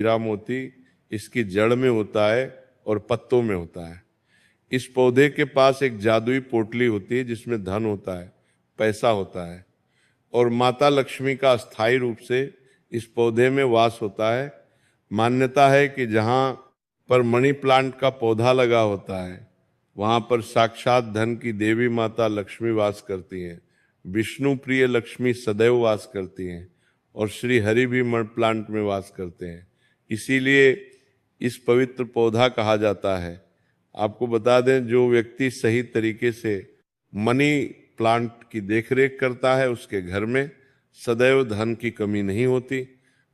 हीरा मोती इसकी जड़ में होता है और पत्तों में होता है। इस पौधे के पास एक जादुई पोटली होती है जिसमें धन होता है, पैसा होता है, और माता लक्ष्मी का अस्थायी रूप से इस पौधे में वास होता है। मान्यता है कि जहाँ पर मनी प्लांट का पौधा लगा होता है वहाँ पर साक्षात धन की देवी माता लक्ष्मी वास करती हैं, विष्णु प्रिय लक्ष्मी सदैव वास करती हैं और श्री हरि भी मनी प्लांट में वास करते हैं। इसीलिए इस पवित्र पौधा कहा जाता है। आपको बता दें, जो व्यक्ति सही तरीके से मनी प्लांट की देखरेख करता है उसके घर में सदैव धन की कमी नहीं होती।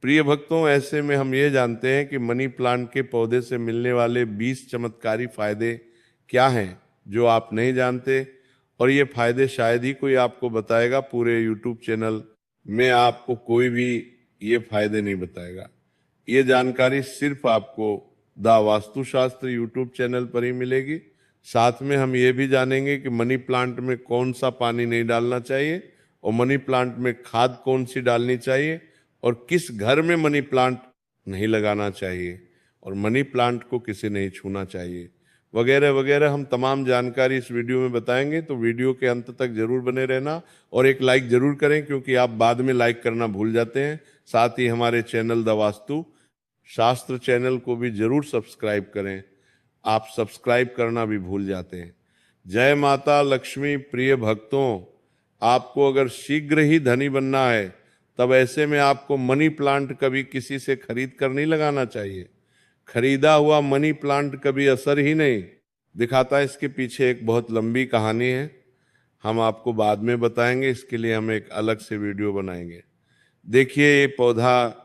प्रिय भक्तों, ऐसे में हम ये जानते हैं कि मनी प्लांट के पौधे से मिलने वाले 20 चमत्कारी फायदे क्या हैं जो आप नहीं जानते, और ये फायदे शायद ही कोई आपको बताएगा। पूरे यूट्यूब चैनल में आपको कोई भी ये फायदे नहीं बताएगा। ये जानकारी सिर्फ आपको द वास्तुशास्त्र यूट्यूब चैनल पर ही मिलेगी। साथ में हम ये भी जानेंगे कि मनी प्लांट में कौन सा पानी नहीं डालना चाहिए और मनी प्लांट में खाद कौन सी डालनी चाहिए और किस घर में मनी प्लांट नहीं लगाना चाहिए और मनी प्लांट को किसे नहीं छूना चाहिए, वगैरह वगैरह हम तमाम जानकारी इस वीडियो में बताएंगे। तो वीडियो के अंत तक जरूर बने रहना और एक लाइक जरूर करें, क्योंकि आप बाद में लाइक करना भूल जाते हैं। साथ ही हमारे चैनल द वास्तु शास्त्र चैनल को भी जरूर सब्सक्राइब करें, आप सब्सक्राइब करना भी भूल जाते हैं। जय माता लक्ष्मी। प्रिय भक्तों, आपको अगर शीघ्र ही धनी बनना है तब ऐसे में आपको मनी प्लांट कभी किसी से खरीद कर नहीं लगाना चाहिए। खरीदा हुआ मनी प्लांट कभी असर ही नहीं दिखाता। इसके पीछे एक बहुत लंबी कहानी है, हम आपको बाद में बताएंगे। इसके लिए हम एक अलग से वीडियो बनाएंगे। देखिए, ये पौधा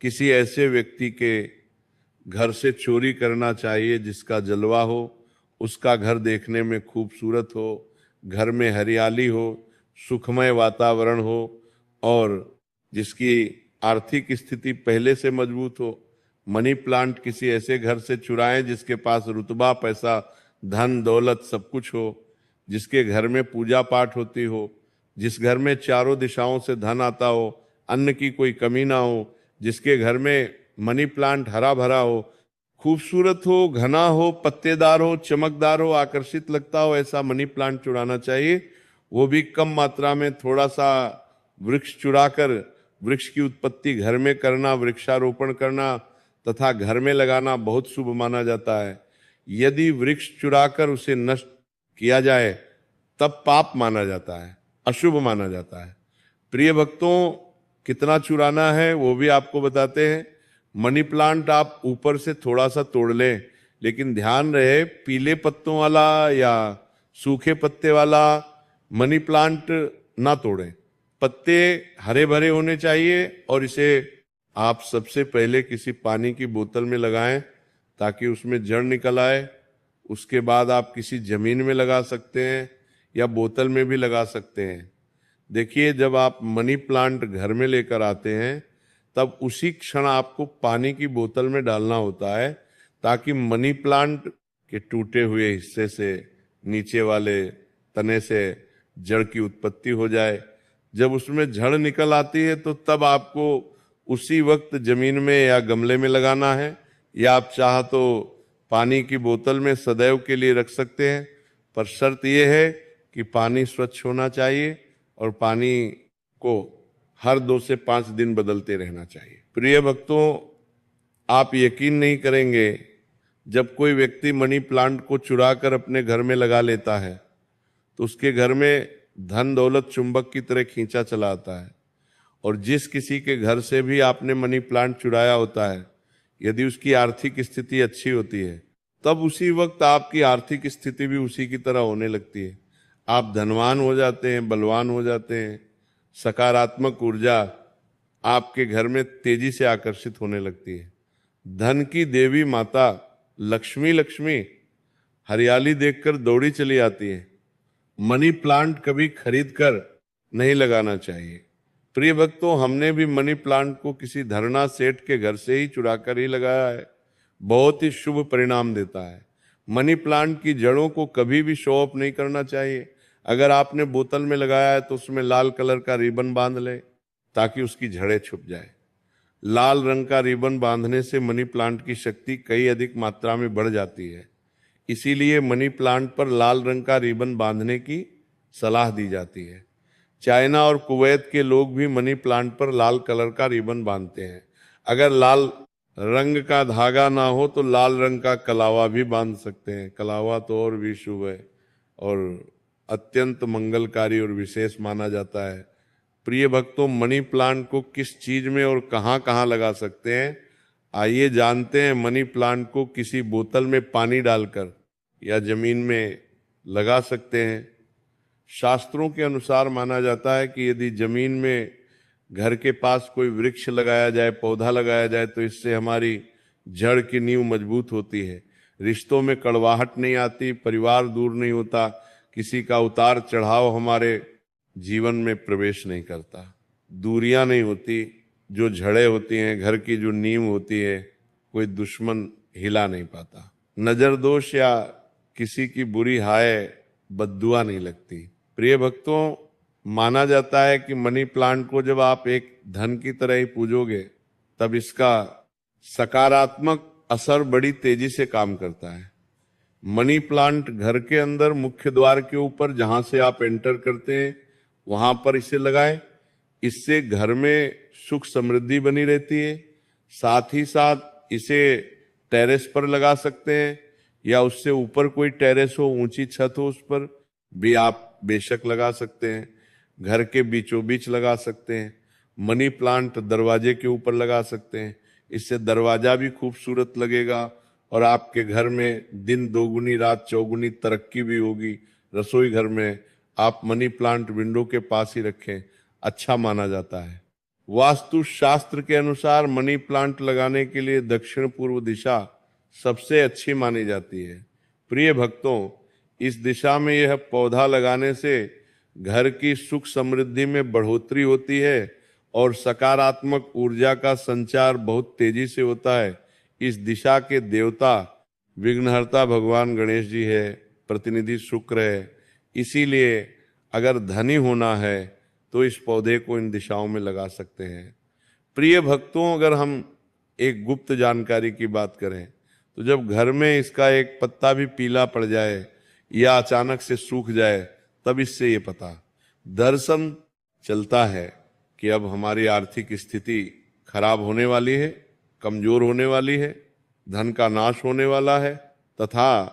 किसी ऐसे व्यक्ति के घर से चोरी करना चाहिए जिसका जलवा हो, उसका घर देखने में खूबसूरत हो, घर में हरियाली हो, सुखमय वातावरण हो और जिसकी आर्थिक स्थिति पहले से मजबूत हो। मनी प्लांट किसी ऐसे घर से चुराएं जिसके पास रुतबा, पैसा, धन दौलत सब कुछ हो, जिसके घर में पूजा पाठ होती हो, जिस घर में चारों दिशाओं से धन आता हो, अन्न की कोई कमी ना हो, जिसके घर में मनी प्लांट हरा भरा हो, खूबसूरत हो, घना हो, पत्तेदार हो, चमकदार हो, आकर्षित लगता हो, ऐसा मनी प्लांट चुराना चाहिए। वो भी कम मात्रा में, थोड़ा सा वृक्ष चुराकर वृक्ष की उत्पत्ति घर में करना, वृक्षारोपण करना तथा घर में लगाना बहुत शुभ माना जाता है। यदि वृक्ष चुराकर उसे नष्ट किया जाए तब पाप माना जाता है, अशुभ माना जाता है। प्रिय भक्तों, कितना चुराना है वो भी आपको बताते हैं। मनी प्लांट आप ऊपर से थोड़ा सा तोड़ लें, लेकिन ध्यान रहे पीले पत्तों वाला या सूखे पत्ते वाला मनी प्लांट ना तोड़ें। पत्ते हरे भरे होने चाहिए और इसे आप सबसे पहले किसी पानी की बोतल में लगाएं ताकि उसमें जड़ निकल आए। उसके बाद आप किसी जमीन में लगा सकते हैं या बोतल में भी लगा सकते हैं। देखिए, जब आप मनी प्लांट घर में लेकर आते हैं तब उसी क्षण आपको पानी की बोतल में डालना होता है ताकि मनी प्लांट के टूटे हुए हिस्से से, नीचे वाले तने से जड़ की उत्पत्ति हो जाए। जब उसमें जड़ निकल आती है तो तब आपको उसी वक्त जमीन में या गमले में लगाना है, या आप चाह तो पानी की बोतल में सदैव के लिए रख सकते हैं। पर शर्त यह है कि पानी स्वच्छ होना चाहिए और पानी को हर 2 से 5 दिन बदलते रहना चाहिए। प्रिय भक्तों, आप यकीन नहीं करेंगे, जब कोई व्यक्ति मनी प्लांट को चुरा कर अपने घर में लगा लेता है तो उसके घर में धन दौलत चुंबक की तरह खींचा चला आता है। और जिस किसी के घर से भी आपने मनी प्लांट चुराया होता है, यदि उसकी आर्थिक स्थिति अच्छी होती है तब उसी वक्त आपकी आर्थिक स्थिति भी उसी की तरह होने लगती है। आप धनवान हो जाते हैं, बलवान हो जाते हैं, सकारात्मक ऊर्जा आपके घर में तेजी से आकर्षित होने लगती है। धन की देवी माता लक्ष्मी हरियाली देखकर दौड़ी चली आती है। मनी प्लांट कभी खरीद कर नहीं लगाना चाहिए। प्रिय भक्तों, हमने भी मनी प्लांट को किसी धरना सेठ के घर से ही चुरा कर ही लगाया है। बहुत ही शुभ परिणाम देता है। मनी प्लांट की जड़ों को कभी भी शो ऑफ नहीं करना चाहिए। अगर आपने बोतल में लगाया है तो उसमें लाल कलर का रिबन बांध लें ताकि उसकी जड़ें छुप जाए। लाल रंग का रिबन बांधने से मनी प्लांट की शक्ति कई अधिक मात्रा में बढ़ जाती है। इसीलिए मनी प्लांट पर लाल रंग का रिबन बांधने की सलाह दी जाती है। चाइना और कुवैत के लोग भी मनी प्लांट पर लाल कलर का रिबन बांधते हैं। अगर लाल रंग का धागा ना हो तो लाल रंग का कलावा भी बांध सकते हैं। कलावा तो और भी शुभ है और अत्यंत मंगलकारी और विशेष माना जाता है। प्रिय भक्तों, मनी प्लांट को किस चीज में और कहाँ कहाँ लगा सकते हैं, आइए जानते हैं। मनी प्लांट को किसी बोतल में पानी डालकर या जमीन में लगा सकते हैं। शास्त्रों के अनुसार माना जाता है कि यदि जमीन में घर के पास कोई वृक्ष लगाया जाए, पौधा लगाया जाए, तो इससे हमारी जड़ की नींव मजबूत होती है, रिश्तों में कड़वाहट नहीं आती, परिवार दूर नहीं होता, किसी का उतार चढ़ाव हमारे जीवन में प्रवेश नहीं करता, दूरियां नहीं होती, जो झड़े होती हैं, घर की जो नींव होती है, कोई दुश्मन हिला नहीं पाता, नजर दोष या किसी की बुरी हाय बद्दुआ नहीं लगती। प्रिय भक्तों, माना जाता है कि मनी प्लांट को जब आप एक धन की तरह ही पूजोगे तब इसका सकारात्मक असर बड़ी तेजी से काम करता है। मनी प्लांट घर के अंदर मुख्य द्वार के ऊपर जहां से आप एंटर करते हैं वहां पर इसे लगाएं। इससे घर में सुख समृद्धि बनी रहती है। साथ ही साथ इसे टेरेस पर लगा सकते हैं या उससे ऊपर कोई टेरेस हो, ऊंची छत हो, उस पर भी आप बेशक लगा सकते हैं। घर के बीचों बीच लगा सकते हैं। मनी प्लांट दरवाजे के ऊपर लगा सकते हैं। इससे दरवाजा भी खूबसूरत लगेगा और आपके घर में दिन दोगुनी रात चौगुनी तरक्की भी होगी। रसोई घर में आप मनी प्लांट विंडो के पास ही रखें, अच्छा माना जाता है। वास्तु शास्त्र के अनुसार मनी प्लांट लगाने के लिए दक्षिण पूर्व दिशा सबसे अच्छी मानी जाती है। प्रिय भक्तों, इस दिशा में यह पौधा लगाने से घर की सुख समृद्धि में बढ़ोतरी होती है और सकारात्मक ऊर्जा का संचार बहुत तेजी से होता है। इस दिशा के देवता विघ्नहर्ता भगवान गणेश जी है, प्रतिनिधि शुक्र है। इसीलिए अगर धनी होना है तो इस पौधे को इन दिशाओं में लगा सकते हैं। प्रिय भक्तों, अगर हम एक गुप्त जानकारी की बात करें तो जब घर में इसका एक पत्ता भी पीला पड़ जाए या अचानक से सूख जाए तब इससे ये पता दर्शन चलता है कि अब हमारी आर्थिक स्थिति खराब होने वाली है, कमजोर होने वाली है, धन का नाश होने वाला है तथा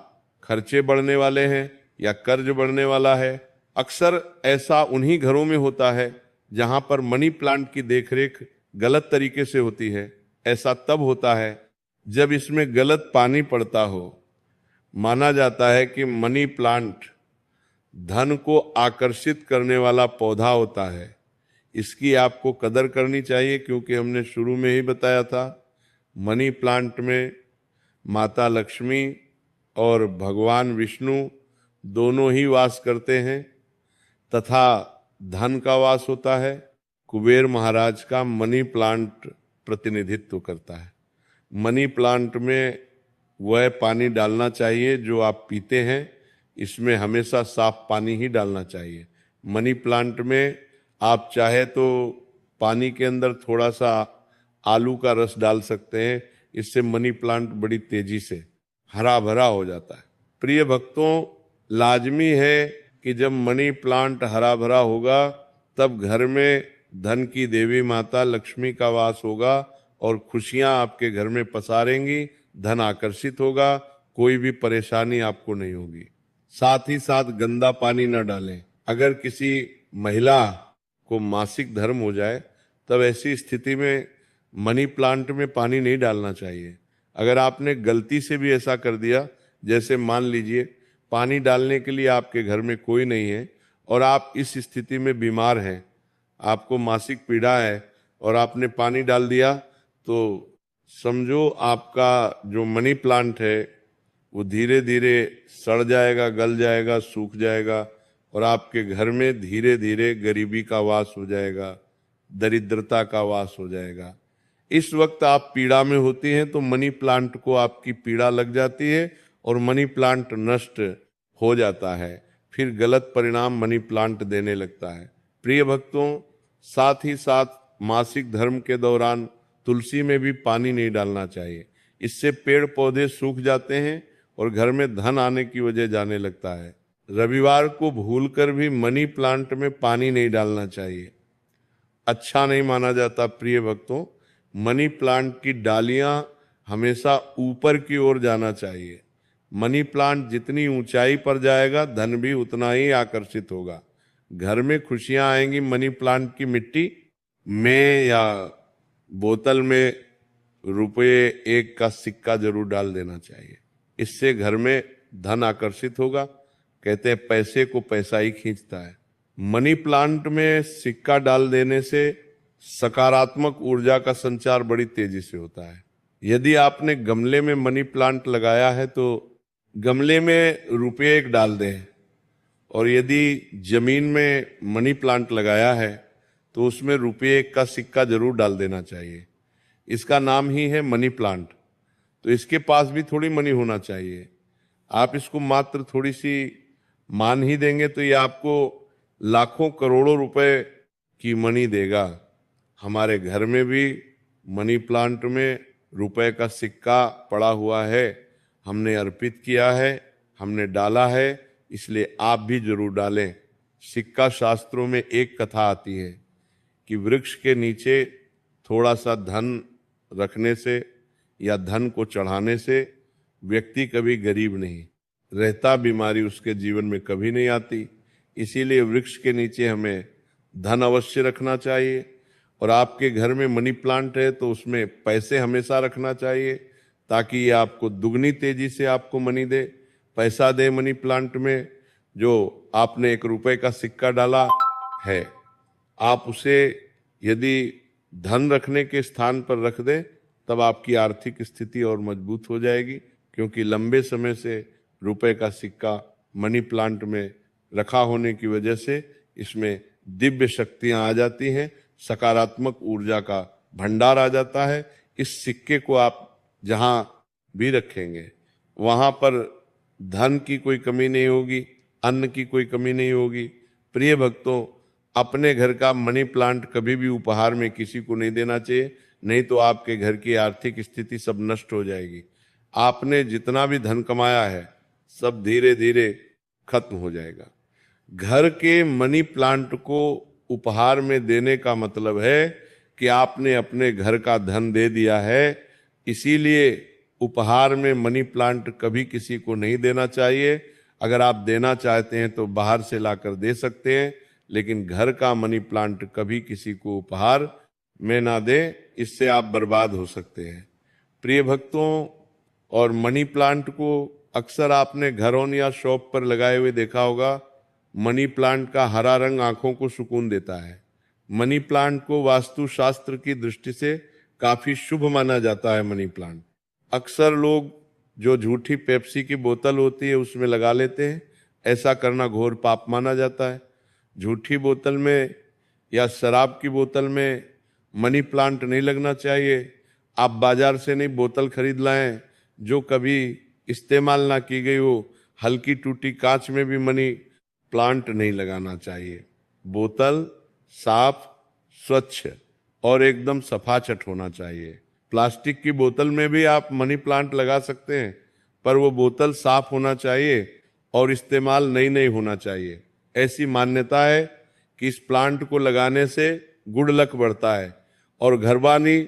खर्चे बढ़ने वाले हैं या कर्ज बढ़ने वाला है। अक्सर ऐसा उन्हीं घरों में होता है जहां पर मनी प्लांट की देखरेख गलत तरीके से होती है। ऐसा तब होता है जब इसमें गलत पानी पड़ता हो। माना जाता है कि मनी प्लांट धन को आकर्षित करने वाला पौधा होता है। इसकी आपको कदर करनी चाहिए क्योंकि हमने शुरू में ही बताया था, मनी प्लांट में माता लक्ष्मी और भगवान विष्णु दोनों ही वास करते हैं तथा धन का वास होता है। कुबेर महाराज का मनी प्लांट प्रतिनिधित्व करता है। मनी प्लांट में वह पानी डालना चाहिए जो आप पीते हैं, इसमें हमेशा साफ पानी ही डालना चाहिए। मनी प्लांट में आप चाहे तो पानी के अंदर थोड़ा सा आलू का रस डाल सकते हैं, इससे मनी प्लांट बड़ी तेजी से हरा भरा हो जाता है। प्रिय भक्तों, लाजमी है कि जब मनी प्लांट हरा भरा होगा तब घर में धन की देवी माता लक्ष्मी का वास होगा और खुशियां आपके घर में पसारेंगी, धन आकर्षित होगा, कोई भी परेशानी आपको नहीं होगी। साथ ही साथ गंदा पानी न डालें। अगर किसी महिला को मासिक धर्म हो जाए तब ऐसी स्थिति में मनी प्लांट में पानी नहीं डालना चाहिए। अगर आपने गलती से भी ऐसा कर दिया, जैसे मान लीजिए पानी डालने के लिए आपके घर में कोई नहीं है और आप इस स्थिति में बीमार हैं, आपको मासिक पीड़ा है और आपने पानी डाल दिया, तो समझो आपका जो मनी प्लांट है वो धीरे धीरे सड़ जाएगा, गल जाएगा, सूख जाएगा और आपके घर में धीरे धीरे गरीबी का वास हो जाएगा, दरिद्रता का वास हो जाएगा। इस वक्त आप पीड़ा में होती हैं तो मनी प्लांट को आपकी पीड़ा लग जाती है और मनी प्लांट नष्ट हो जाता है, फिर गलत परिणाम मनी प्लांट देने लगता है। प्रिय भक्तों, साथ ही साथ मासिक धर्म के दौरान तुलसी में भी पानी नहीं डालना चाहिए, इससे पेड़ पौधे सूख जाते हैं और घर में धन आने की वजह जाने लगता है। रविवार को भूलकर भी मनी प्लांट में पानी नहीं डालना चाहिए, अच्छा नहीं माना जाता। प्रिय भक्तों, मनी प्लांट की डालियां हमेशा ऊपर की ओर जाना चाहिए। मनी प्लांट जितनी ऊंचाई पर जाएगा, धन भी उतना ही आकर्षित होगा। घर में खुशियां आएंगी मनी प्लांट की मिट्टी में या बोतल में रुपये 1 का सिक्का जरूर डाल देना चाहिए, इससे घर में धन आकर्षित होगा। कहते हैं पैसे को पैसा ही खींचता है। मनी प्लांट में सिक्का डाल देने से सकारात्मक ऊर्जा का संचार बड़ी तेजी से होता है। यदि आपने गमले में मनी प्लांट लगाया है तो गमले में रुपये 1 डाल दें, और यदि जमीन में मनी प्लांट लगाया है तो उसमें रुपये 1 का सिक्का जरूर डाल देना चाहिए। इसका नाम ही है मनी प्लांट, तो इसके पास भी थोड़ी मनी होना चाहिए। आप इसको मात्र थोड़ी सी मान ही देंगे तो ये आपको लाखों करोड़ों रुपए की मनी देगा। हमारे घर में भी मनी प्लांट में रुपए का सिक्का पड़ा हुआ है, हमने अर्पित किया है, हमने डाला है, इसलिए आप भी जरूर डालें। सिक्का शास्त्रों में एक कथा आती है कि वृक्ष के नीचे थोड़ा सा धन रखने से या धन को चढ़ाने से व्यक्ति कभी गरीब नहीं रहता, बीमारी उसके जीवन में कभी नहीं आती। इसीलिए वृक्ष के नीचे हमें धन अवश्य रखना चाहिए। और आपके घर में मनी प्लांट है तो उसमें पैसे हमेशा रखना चाहिए, ताकि ये आपको दुगनी तेजी से आपको मनी दे, पैसा दे। मनी प्लांट में जो आपने 1 रुपए का सिक्का डाला है, आप उसे यदि धन रखने के स्थान पर रख दें, तब आपकी आर्थिक स्थिति और मजबूत हो जाएगी, क्योंकि लंबे समय से रुपए का सिक्का मनी प्लांट में रखा होने की वजह से इसमें दिव्य शक्तियां आ जाती हैं, सकारात्मक ऊर्जा का भंडार आ जाता है। इस सिक्के को आप जहां भी रखेंगे वहां पर धन की कोई कमी नहीं होगी, अन्न की कोई कमी नहीं होगी। प्रिय भक्तों, अपने घर का मनी प्लांट कभी भी उपहार में किसी को नहीं देना चाहिए, नहीं तो आपके घर की आर्थिक स्थिति सब नष्ट हो जाएगी। आपने जितना भी धन कमाया है सब धीरे धीरे खत्म हो जाएगा। घर के मनी प्लांट को उपहार में देने का मतलब है कि आपने अपने घर का धन दे दिया है। इसीलिए उपहार में मनी प्लांट कभी किसी को नहीं देना चाहिए। अगर आप देना चाहते हैं तो बाहर से लाकर दे सकते हैं, लेकिन घर का मनी प्लांट कभी किसी को उपहार में ना दें, इससे आप बर्बाद हो सकते हैं। प्रिय भक्तों, और मनी प्लांट को अक्सर आपने घरों या शॉप पर लगाए हुए देखा होगा। मनी प्लांट का हरा रंग आंखों को सुकून देता है। मनी प्लांट को वास्तुशास्त्र की दृष्टि से काफी शुभ माना जाता है। मनी प्लांट अक्सर लोग जो झूठी पेप्सी की बोतल होती है उसमें लगा लेते हैं, ऐसा करना घोर पाप माना जाता है। झूठी बोतल में या शराब की बोतल में मनी प्लांट नहीं लगना चाहिए। आप बाजार से नहीं बोतल खरीद लाएं जो कभी इस्तेमाल ना की गई हो। हल्की टूटी कांच में भी मनी प्लांट नहीं लगाना चाहिए। बोतल साफ, स्वच्छ और एकदम सफाचट होना चाहिए। प्लास्टिक की बोतल में भी आप मनी प्लांट लगा सकते हैं, पर वो बोतल साफ होना चाहिए और इस्तेमाल नई होना चाहिए। ऐसी मान्यता है कि इस प्लांट को लगाने से गुड लक बढ़ता है और घरवानी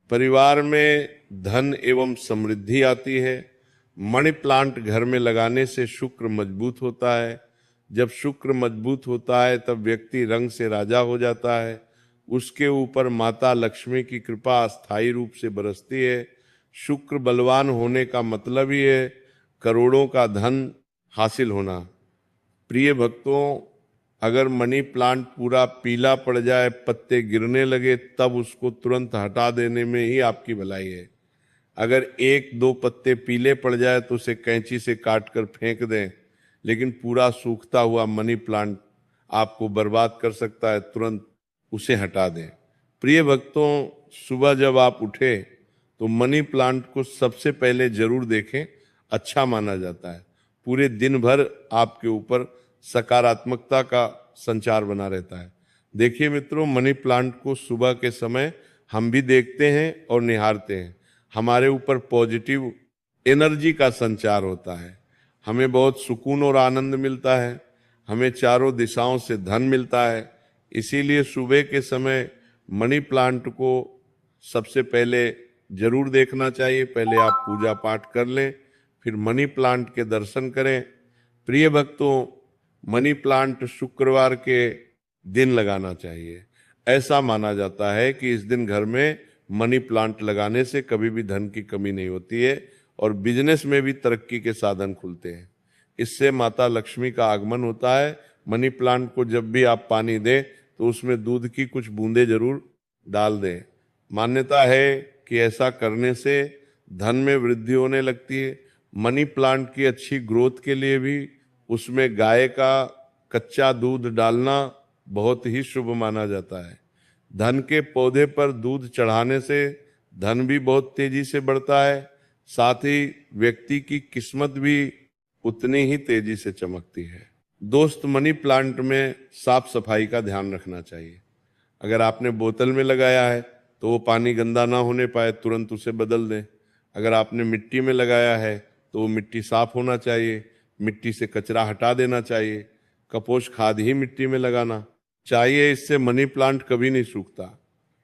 परिवार में धन एवं समृद्धि आती है। मनी प्लांट घर में लगाने से शुक्र मजबूत होता है। जब शुक्र मजबूत होता है तब व्यक्ति रंग से राजा हो जाता है। उसके ऊपर माता लक्ष्मी की कृपा स्थायी रूप से बरसती है। शुक्र बलवान होने का मतलब ही है करोड़ों का धन हासिल होना। प्रिय भक्तों, अगर मनी प्लांट पूरा पीला पड़ जाए, पत्ते गिरने लगे, तब उसको तुरंत हटा देने में ही आपकी भलाई है। अगर 1-2 पत्ते पीले पड़ जाए तो उसे कैंची से काट कर फेंक दें, लेकिन पूरा सूखता हुआ मनी प्लांट आपको बर्बाद कर सकता है, तुरंत उसे हटा दें। प्रिय भक्तों, सुबह जब आप उठे तो मनी प्लांट को सबसे पहले जरूर देखें, अच्छा माना जाता है। पूरे दिन भर आपके ऊपर सकारात्मकता का संचार बना रहता है। देखिए मित्रों, मनी प्लांट को सुबह के समय हम भी देखते हैं और निहारते हैं। हमारे ऊपर पॉजिटिव एनर्जी का संचार होता है, हमें बहुत सुकून और आनंद मिलता है, हमें चारों दिशाओं से धन मिलता है। इसीलिए सुबह के समय मनी प्लांट को सबसे पहले जरूर देखना चाहिए। पहले आप पूजा पाठ कर लें, फिर मनी प्लांट के दर्शन करें। प्रिय भक्तों, मनी प्लांट शुक्रवार के दिन लगाना चाहिए। ऐसा माना जाता है कि इस दिन घर में मनी प्लांट लगाने से कभी भी धन की कमी नहीं होती है और बिजनेस में भी तरक्की के साधन खुलते हैं। इससे माता लक्ष्मी का आगमन होता है। मनी प्लांट को जब भी आप पानी दें तो उसमें दूध की कुछ बूंदें जरूर डाल दें। मान्यता है कि ऐसा करने से धन में वृद्धि होने लगती है। मनी प्लांट की अच्छी ग्रोथ के लिए भी उसमें गाय का कच्चा दूध डालना बहुत ही शुभ माना जाता है। धन के पौधे पर दूध चढ़ाने से धन भी बहुत तेजी से बढ़ता है, साथ ही व्यक्ति की किस्मत भी उतनी ही तेजी से चमकती है। दोस्त, मनी प्लांट में साफ सफाई का ध्यान रखना चाहिए। अगर आपने बोतल में लगाया है तो वो पानी गंदा ना होने पाए, तुरंत उसे बदल दें। अगर आपने मिट्टी में लगाया है तो वो मिट्टी साफ होना चाहिए, मिट्टी से कचरा हटा देना चाहिए। कपोष खाद ही मिट्टी में लगाना चाहिए, इससे मनी प्लांट कभी नहीं सूखता।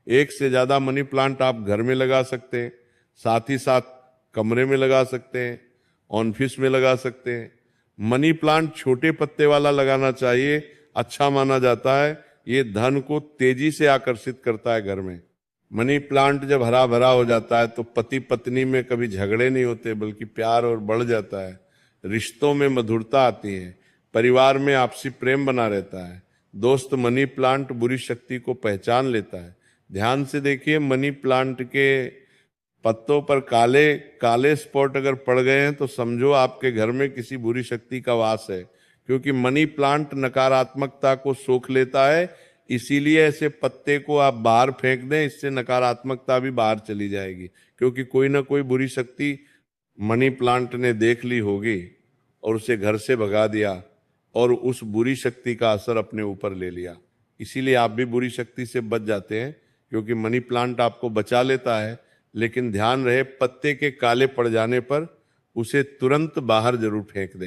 एक से ज्यादा मनी प्लांट आप घर में लगा सकते हैं, साथ ही साथ कमरे में लगा सकते हैं, ऑफिस में लगा सकते हैं। मनी प्लांट छोटे पत्ते वाला लगाना चाहिए, अच्छा माना जाता है। ये धन को तेजी से आकर्षित करता है घर में। मनी प्लांट जब हरा भरा हो जाता है तो पति पत्नी में कभी झगड़े नहीं होते, बल्कि प्यार और बढ़ जाता है। रिश्तों में मधुरता आती है, परिवार में आपसी प्रेम बना रहता है। दोस्त, मनी प्लांट बुरी शक्ति को पहचान लेता है। ध्यान से देखिए, मनी प्लांट के पत्तों पर काले काले स्पॉट अगर पड़ गए हैं तो समझो आपके घर में किसी बुरी शक्ति का वास है, क्योंकि मनी प्लांट नकारात्मकता को सोख लेता है। इसीलिए ऐसे पत्ते को आप बाहर फेंक दें, इससे नकारात्मकता भी बाहर चली जाएगी, क्योंकि कोई ना कोई बुरी शक्ति मनी प्लांट ने देख ली होगी और उसे घर से भगा दिया और उस बुरी शक्ति का असर अपने ऊपर ले लिया। इसीलिए आप भी बुरी शक्ति से बच जाते हैं, क्योंकि मनी प्लांट आपको बचा लेता है। लेकिन ध्यान रहे, पत्ते के काले पड़ जाने पर उसे तुरंत बाहर जरूर फेंक दें।